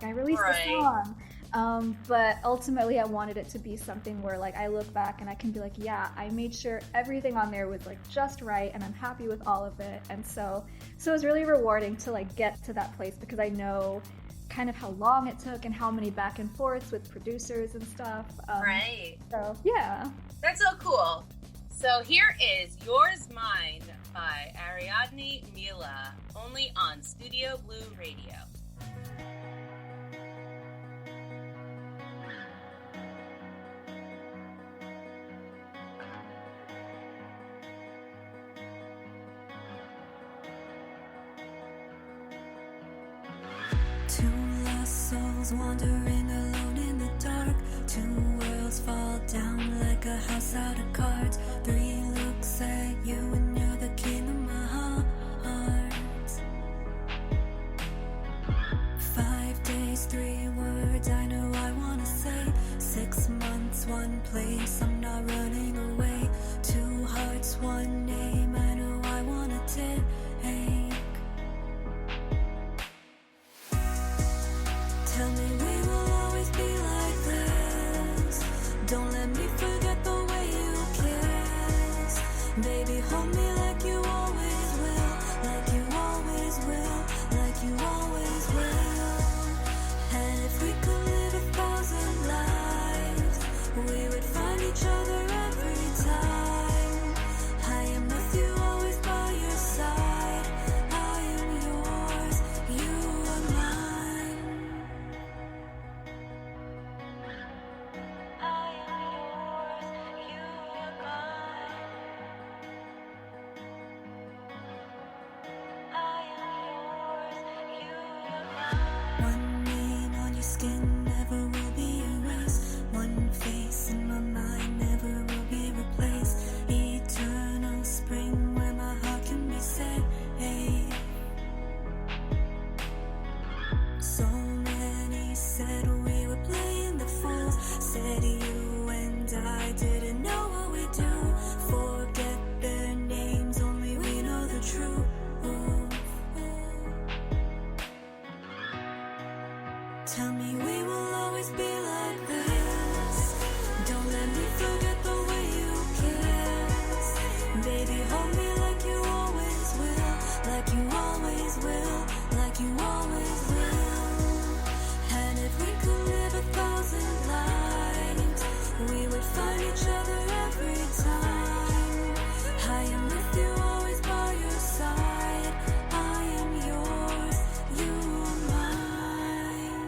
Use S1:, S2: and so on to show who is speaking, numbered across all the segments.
S1: I released the song. But ultimately I wanted it to be something where like I look back and I can be like, yeah, I made sure everything on there was like just right and I'm happy with all of it. And so it was really rewarding to like get to that place because I know kind of how long it took and how many back and forths with producers and stuff.
S2: Right.
S1: So yeah.
S2: That's so cool. So here is Yours Mine by Ariadne, Mila, only on Studio Blue Radio.
S3: Two lost souls wandering alone in the dark. Two worlds fall down like a house out of cards. Three looks at you and you're the king of my heart. 5 days, 3 words, I know I wanna say. 6 months, one place, I'm not running away. 2 hearts, one name, I know I wanna take. Tell me we will always be like this. Don't let me forget the way you kiss. Baby, hold me like you always will. Like you always will. Like you always will. And if we could live 1,000 lives, we would find each other every time. I am with you always by your side. I am yours, you are mine. I am yours, you are mine. I am yours, you are mine. One name on your skin never will be erased. One face in my mind never will be replaced. Eternal spring where my heart can be safe. So many said we were playing the fools. Said you and I didn't know what we do. Forget their names, only we know the truth. Tell me we will always be like this. Don't let me forget the way you kiss. Baby, hold me like you always will. Like you always will. Like you always will. And if we could live 1,000 lives, we would find each other every time. I am with you always by your side. I am yours, you are mine.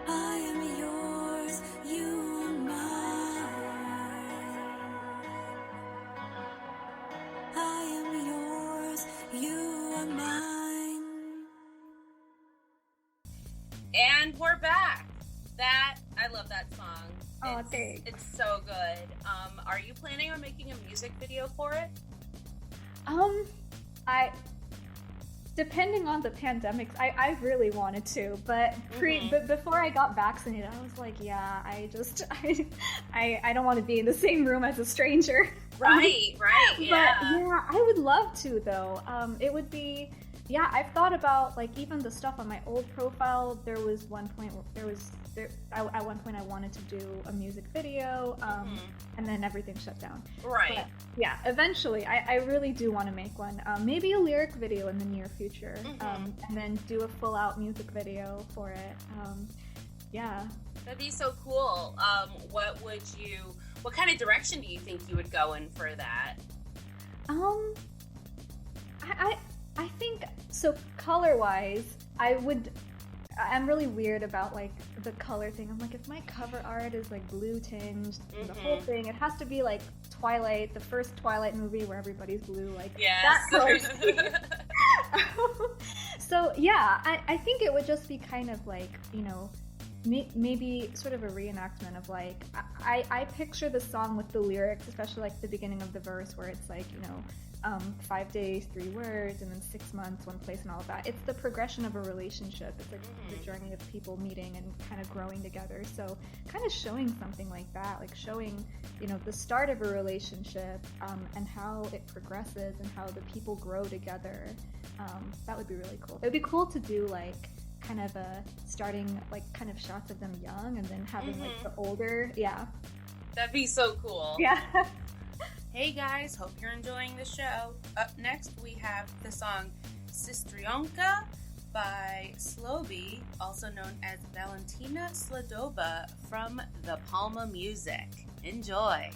S3: I am yours, you are mine. I am yours, you are mine.
S2: And we're back. I love that song.
S1: Oh, thanks.
S2: It's so good. Are you planning on making a music video for it?
S1: I depending on the pandemics, I really wanted to, but but before I got vaccinated, I was like, yeah, I don't want to be in the same room as a stranger.
S2: Right, yeah.
S1: But yeah, I would love to though. It would be, yeah, I've thought about like even the stuff on my old profile. There was one point at one point I wanted to do a music video, and then everything shut down.
S2: Right.
S1: But, yeah, eventually I really do want to make one. Maybe a lyric video in the near future, and then do a full out music video for it. Yeah.
S2: That'd be so cool. What kind of direction do you think you would go in for that?
S1: I think so. Color wise, I'm really weird about like the color thing. I'm like, if my cover art is like blue tinged, the whole thing, it has to be like Twilight, the first Twilight movie where everybody's blue, like that color scheme. So yeah, I think it would just be kind of like, you know, maybe sort of a reenactment of like, I picture the song with the lyrics, especially like the beginning of the verse where it's like, you know, 5 days, 3 words, and then 6 months, one place, and all of that. It's the progression of a relationship. It's like the journey of people meeting and kind of growing together. So kind of showing something like that, like showing, you know, the start of a relationship, and how it progresses and how the people grow together. That would be really cool. It would be cool to do like kind of a starting like kind of shots of them young and then having like the older. Yeah.
S2: That'd be so cool.
S1: Yeah.
S2: Hey guys, hope you're enjoying the show. Up next we have the song Sistrionka by Sloby, also known as Valentina Sladova from the Palma Music. Enjoy.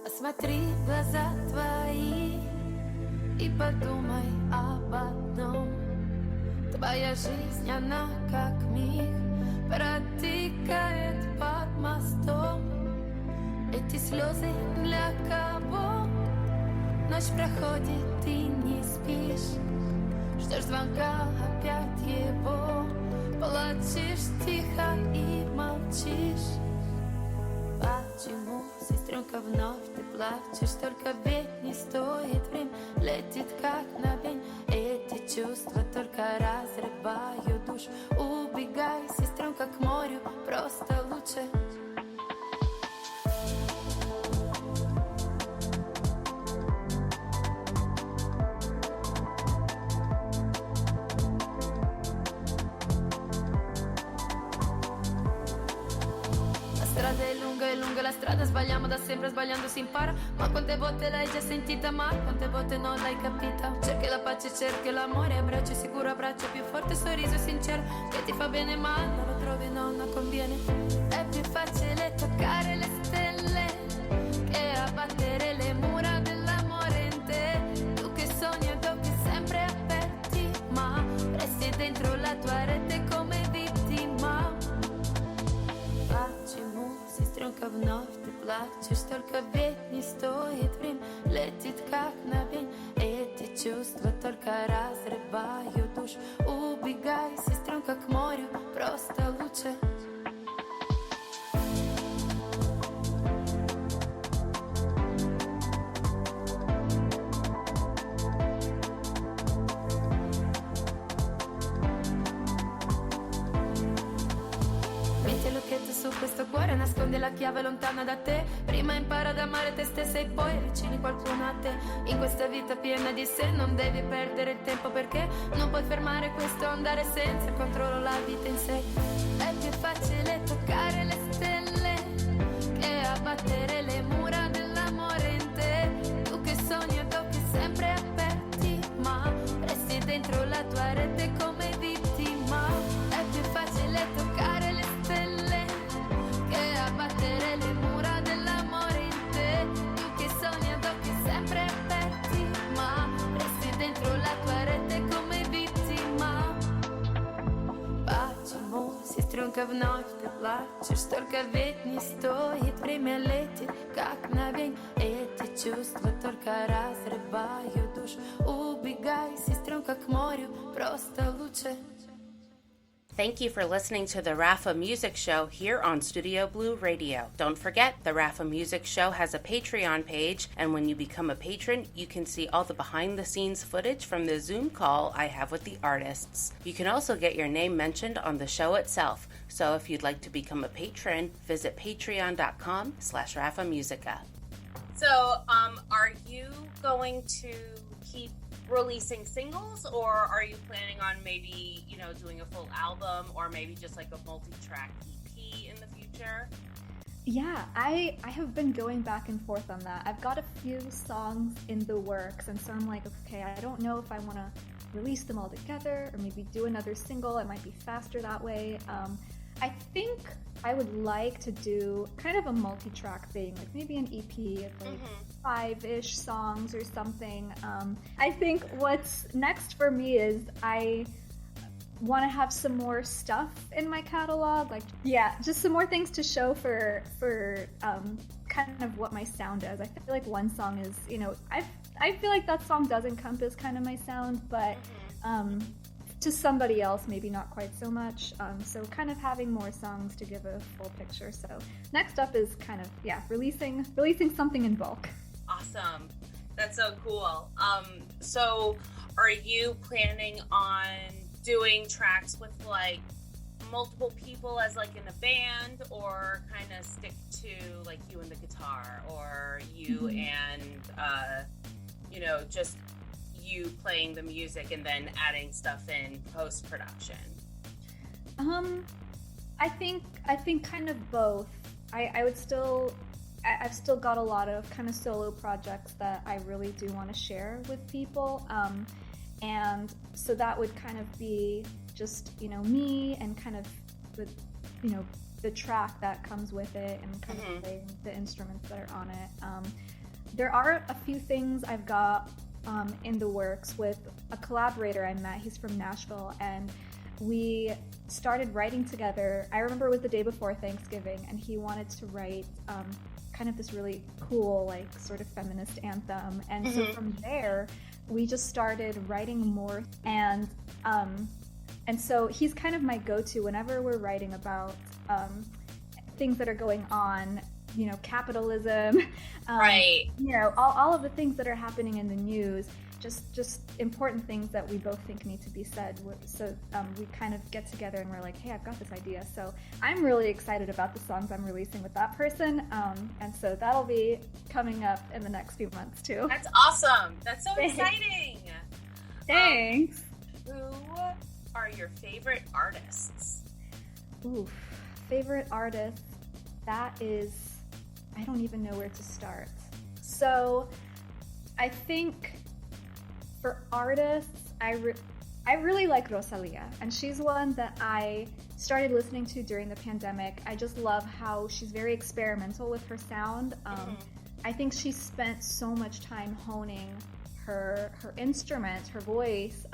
S3: Посмотри в глаза твои и подумай об одном. Твоя жизнь, она как миг протекает под мостом. Эти слезы для кого? Ночь проходит, ты не спишь. Ждешь звонка, опять его. Плачешь тихо и молчишь. Почему, сестренка, вновь ты плачешь? Только ведь не стоит, время летит как на пень. Эти чувства только разрывают душу. Убегай, сестренка, к морю, просто лучше. È lunga la strada, sbagliamo da sempre, sbagliando si impara. Ma quante volte l'hai già sentita male, quante volte non l'hai capita. Cerchi la pace, cerchi l'amore, abbraccio sicuro, abbraccio più forte, sorriso sincero che ti fa bene ma non lo trovi, no, non conviene. È più facile toccare le stelle che abbattere le mura dell'amore in te. Tu che sogni ad occhi sempre aperti, ma resti dentro la tua rete come vittima. Почему, сестренка, вновь ты плачешь? Только ведь не стоит, время летит как на пень. Эти чувства только разрывают душу. Убегай, сестренка, к морю, просто лучше. Su questo cuore nasconde la chiave lontana da te. Prima impara ad amare te stessa e poi avvicini qualcuno a te. In questa vita piena di sé non devi perdere il tempo perché non puoi fermare questo andare senza controllo la vita in sé. È più facile toccare le stelle che abbattere le mura dell'amore in te. Tu che sogni ad occhi sempre aperti ma resti dentro la tua rete come vittima. È più facile toccare le stelle che abbattere le mura dell'amore in te. Tu che sogni ad occhi sempre aperti ma resti dentro la tua rete come vittima. Почему, сестренка, вновь ты плачешь? Только ведь не стоит, время летит как на пень. Эти чувства только разрывают душу. Убегай, сестренка, к морю, просто лучше.
S2: Thank you for listening to the Raffa Music Show here on Studio Blue Radio. Don't forget, the Raffa Music Show has a Patreon page, and when you become a patron, you can see all the behind-the-scenes footage from the Zoom call I have with the artists. You can also get your name mentioned on the show itself, so if you'd like to become a patron, visit patreon.com/raffamusica. So, are you going to keep releasing singles, or are you planning on maybe, doing a full album or maybe just like a multi-track EP in the future?
S1: Yeah, I have been going back and forth on that. I've got a few songs in the works, and so I'm like, okay, I don't know if I want to release them all together or maybe do another single. It might be faster that way. I think I would like to do kind of a multi-track thing, like maybe an EP of like 5-ish songs or something. I think what's next for me is I want to have some more stuff in my catalog, just some more things to show for kind of what my sound is. I feel like one song is, I feel like that song does encompass kind of my sound, but to somebody else, maybe not quite so much. So kind of having more songs to give a full picture. So next up is kind of, releasing something in bulk.
S2: Awesome. That's so cool. So are you planning on doing tracks with like multiple people as like in a band, or kind of stick to like you and the guitar, or you and just you playing the music and then adding stuff in post-production?
S1: I think kind of both. I've still got a lot of kind of solo projects that I really do want to share with people, and so that would kind of be just me and kind of the track that comes with it, and kind of playing the instruments that are on it. There are a few things I've got in the works with a collaborator I met. He's from Nashville, and we started writing together. I remember it was the day before Thanksgiving, and he wanted to write kind of this really cool, like, sort of feminist anthem. And so from there, we just started writing more. And so he's kind of my go-to whenever we're writing about things that are going on, capitalism,
S2: right?
S1: All of the things that are happening in the news. Just important things that we both think need to be said. So we kind of get together and we're like, hey, I've got this idea. So I'm really excited about the songs I'm releasing with that person. And so that'll be coming up in the next few months too.
S2: That's awesome. That's so exciting.
S1: Thanks.
S2: Who are your favorite artists?
S1: Ooh, favorite artists. That is, I don't even know where to start. So I think for artists, I really like Rosalia, and she's one that I started listening to during the pandemic. I just love how she's very experimental with her sound. I think she spent so much time honing her instrument, her voice,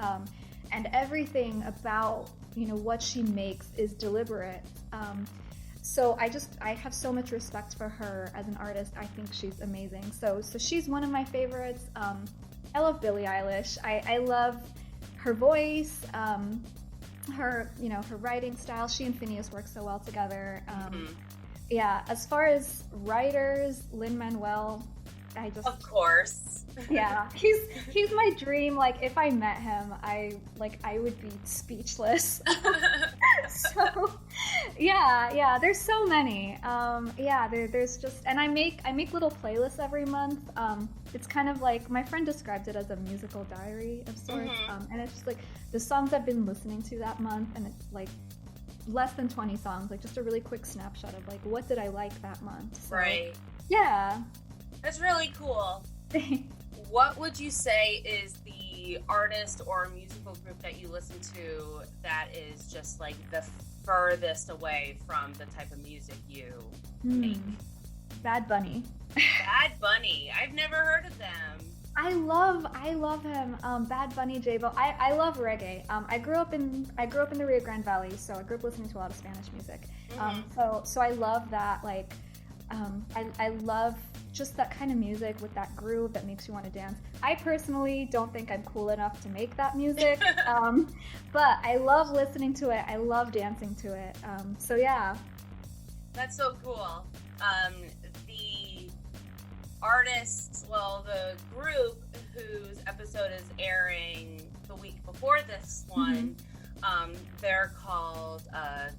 S1: and everything about what she makes is deliberate. So I have so much respect for her as an artist. I think she's amazing. So she's one of my favorites. I love Billie Eilish. I love her voice, her writing style. She and Phineas work so well together. Yeah, as far as writers, Lin-Manuel, of
S2: course.
S1: Yeah, he's my dream. Like, if I met him, I would be speechless. So yeah, there's so many. There's just, and I make little playlists every month. It's kind of like, my friend described it as a musical diary of sorts. And it's just like the songs I've been listening to that month, and it's like less than 20 songs, like just a really quick snapshot of like, what did I like that month. So,
S2: right.
S1: Yeah.
S2: That's really cool. What would you say is the artist or musical group that you listen to that is just like the furthest away from the type of music you make?
S1: Bad Bunny.
S2: Bad Bunny. I've never heard of them.
S1: I love him. Bad Bunny, J-Bo. I love reggae. I grew up in the Rio Grande Valley, so I grew up listening to a lot of Spanish music. So I love that. Like, I love just that kind of music with that groove that makes you want to dance. I personally don't think I'm cool enough to make that music, but I love listening to it. I love dancing to it. So yeah.
S2: That's so cool. The artists, the group whose episode is airing the week before this one, they're called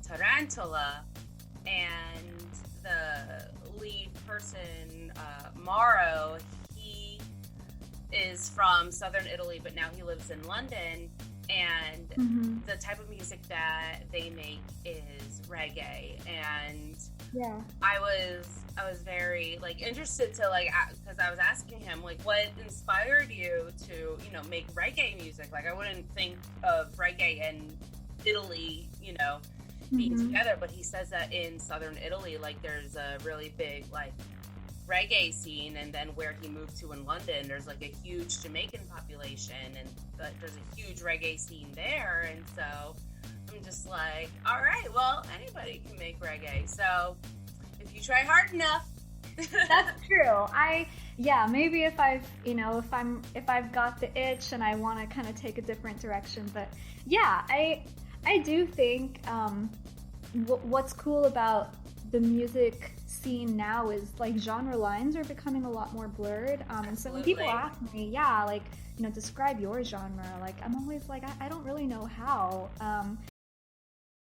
S2: Tarantula, and the lead person, Mauro, he is from southern Italy, but now he lives in London, and the type of music that they make is reggae. And
S1: yeah,
S2: I was very like interested to like, because I was asking him like, what inspired you to make reggae music? Like, I wouldn't think of reggae and Italy being together, but he says that in southern Italy, like, there's a really big like reggae scene, and then where he moved to in London, there's like a huge Jamaican population, and there's a huge reggae scene there. And so I'm just like, all right, well, anybody can make reggae, so if you try hard enough.
S1: That's true. Maybe if I've got the itch and I want to kind of take a different direction. But yeah, I do think what's cool about the music scene now is like genre lines are becoming a lot more blurred. And so when people
S2: Absolutely.
S1: ask me, yeah, like, you know, describe your genre, like I'm always like, I don't really know how.